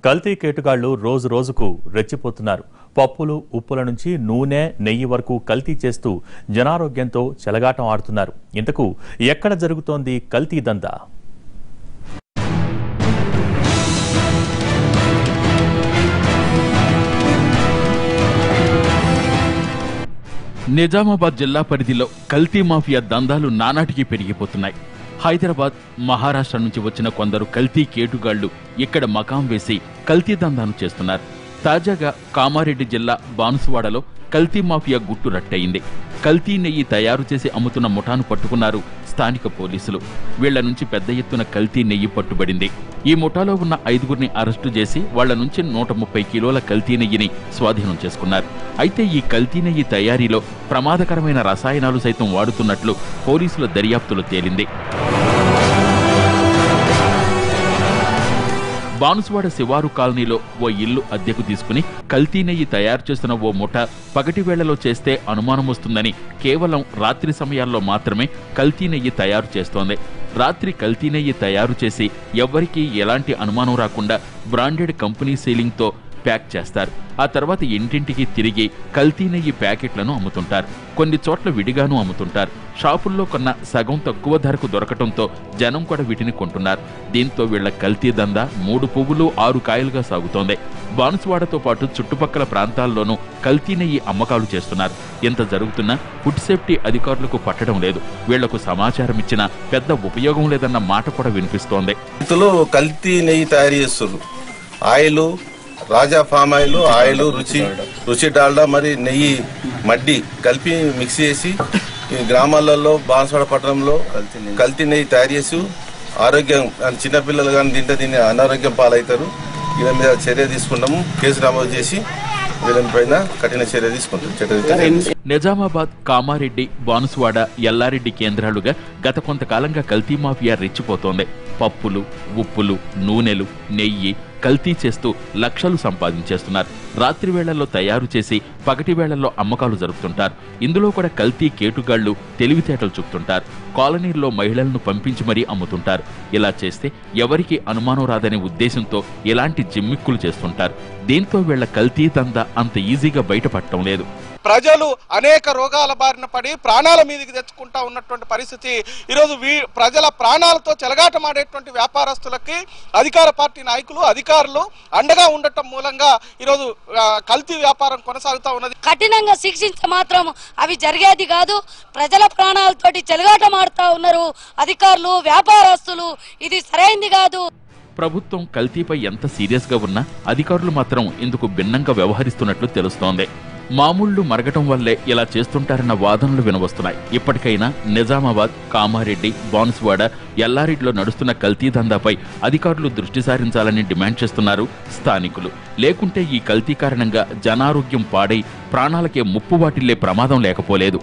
కల్తీ కేటుగాళ్లు రోజు రోజుకు రెచ్చిపోతున్నారు. పప్పులు, ఉప్పుల నుంచి నూనె, నెయ్యి వరకు కల్తీ చేస్తూ జనారోగ్యంతో చెలగాటం ఆడుతున్నారు. ఇంతకు ఎక్కడ జరుగుతోంది కల్తీ దందా? నిజామాబాద్ జిల్లా పరిధిలో కల్తీ మాఫియా దందాలు నానాటికి పెరిగిపోతున్నాయి. హైదరాబాద్, మహారాష్ట్ర నుంచి వచ్చిన కొందరు కల్తీ కేటుగాళ్లు ఇక్కడ మకాం వేసి కల్తీ దందాను చేస్తున్నారు. తాజాగా కామారెడ్డి జిల్లా బాన్సువాడలో కల్తీ మాఫియా గుట్టు రట్టయింది. కల్తీ నెయ్యి తయారు చేసి అమ్ముతున్న ముఠాను పట్టుకున్నారు స్థానిక పోలీసులు. వీళ్ల నుంచి పెద్ద ఎత్తున కల్తీ నెయ్యి పట్టుబడింది. ఈ ముఠాలో ఉన్న 5గురిని అరెస్టు చేసి వాళ్ల నుంచి 130 కిలోల కల్తీ నెయ్యిని స్వాధీనం చేసుకున్నారు. అయితే ఈ కల్తీ నెయ్యి తయారీలో ప్రమాదకరమైన రసాయనాలు సైతం వాడుతున్నట్లు పోలీసుల దర్యాప్తులో తేలింది. బాన్సువాడ శివారు కాలనీలో ఓ ఇల్లు అద్దెకు తీసుకుని కల్తీ నెయ్యి తయారు చేస్తున్న ఓ ముఠ పగటి వేళలో చేస్తే అనుమానం వస్తుందని కేవలం రాత్రి సమయాల్లో మాత్రమే కల్తీ నెయ్యి తయారు చేస్తోంది. రాత్రి కల్తీ నెయ్యి తయారు చేసి ఎవ్వరికీ ఎలాంటి అనుమానం రాకుండా బ్రాండెడ్ కంపెనీ సీలింగ్తో ప్యాక్ చేస్తారు. ఆ తర్వాత ఇంటింటికి తిరిగి కల్తీ నెయ్యి ప్యాకెట్లను అమ్ముతుంటారు. కొన్ని చోట్ల విడిగాను అమ్ముతుంటారు. షాపుల్లో కొన్న సగం తక్కువ ధరకు దొరకటంతో జనం కూడా వీటిని కొంటున్నారు. దీంతో వీళ్ల కల్తీ దందా 3 పువ్వులు 6 కాయలుగా సాగుతోంది. బాన్సువాడతో పాటు చుట్టుపక్కల ప్రాంతాల్లోనూ కల్తీ నెయ్యి అమ్మకాలు చేస్తున్నారు. ఎంత జరుగుతున్నా ఫుడ్ సేఫ్టీ అధికారులకు పట్టడం లేదు. వీళ్లకు సమాచారం ఇచ్చినా పెద్ద ఉపయోగం లేదన్న మాట కూడా వినిపిస్తోంది. కల్తీ నెయ్యి తయారు చేస్తున్నారు. ఆయిల్, రాజా ఫామ్ ఆయిల్, రుచి డాల్డా, మరి నెయ్యి మడ్డి కలిపి మిక్స్ చేసి ఈ గ్రామాలలో బాన్సువాడ పట్టణంలో కల్తీ నెయ్యి తయారు చేసి ఆరోగ్యం చిన్నపిల్లలు కానీ దీన్ని అనారోగ్యం పాలవుతారు. వీళ్ళ మీద చర్య తీసుకుంటాము. కేసు నమోదు చేసి వీళ్ళపైన కఠిన చర్య తీసుకుంటాం. నిజామాబాద్, కామారెడ్డి, బాన్సువాడ, ఎల్లారెడ్డి కేంద్రాలుగా గత కొంతకాలంగా కల్తీ మాఫియా రెచ్చిపోతోంది. పప్పులు, ఉప్పులు, నూనెలు, నెయ్యి కల్తీ చేస్తూ లక్షలు సంపాదించేస్తున్నారు. రాత్రి వేళల్లో తయారు చేసి పగటి వేళల్లో అమ్మకాలు జరుపుతుంటారు. ఇందులో కూడా కల్తీ కేటుగాళ్లు తెలివితేటలు చూపుతుంటారు. కాలనీల్లో మహిళలను పంపించి మరీ అమ్ముతుంటారు. ఇలా చేస్తే ఎవరికి అనుమానం రాదనే ఉద్దేశంతో ఇలాంటి జిమ్మిక్కులు చేస్తుంటారు. దీంతో వీళ్ల కల్తీ దందా అంత ఈజీగా బయటపడటం లేదు. ప్రజలు అనేక రోగాల బారిన పడి ప్రాణాల మీదకి తెచ్చుకుంటా ఉన్నటువంటి పరిస్థితి. ఈరోజు ప్రజల ప్రాణాలతో చెలగాటమాడేటువంటి వ్యాపారస్తులకి అధికార పార్టీ నాయకులు, అధికారులు అండగా ఉండటం మూలంగా ఈరోజు కల్తీ వ్యాపారం కొనసాగుతూ ఉన్నది. కఠినంగా శిక్షించే మాత్రం అవి జరిగేది కాదు. ప్రజల ప్రాణాలతోటి చెలగాటమాడుతూ ఉన్నారు అధికారులు, వ్యాపారస్తులు. ఇది సరైంది కాదు. ప్రభుత్వం కల్తీపై ఎంత సీరియస్ గా ఉన్నా అధికారులు మాత్రం ఇందుకు భిన్నంగా వ్యవహరిస్తున్నట్లు తెలుస్తోంది. మామూళ్లు మరగటం వల్లే ఇలా చేస్తుంటారన్న వాదనలు వినవస్తున్నాయి. ఇప్పటికైనా నిజామాబాద్, కామారెడ్డి, బాన్సువాడ, ఎల్లారెడ్డిలో నడుస్తున్న కల్తీ దందాపై అధికారులు దృష్టి సారించాలని డిమాండ్ చేస్తున్నారు స్థానికులు. లేకుంటే ఈ కల్తీ కారణంగా జనారోగ్యం పాడై ప్రాణాలకే ముప్పు వాటిల్లే ప్రమాదం లేకపోలేదు.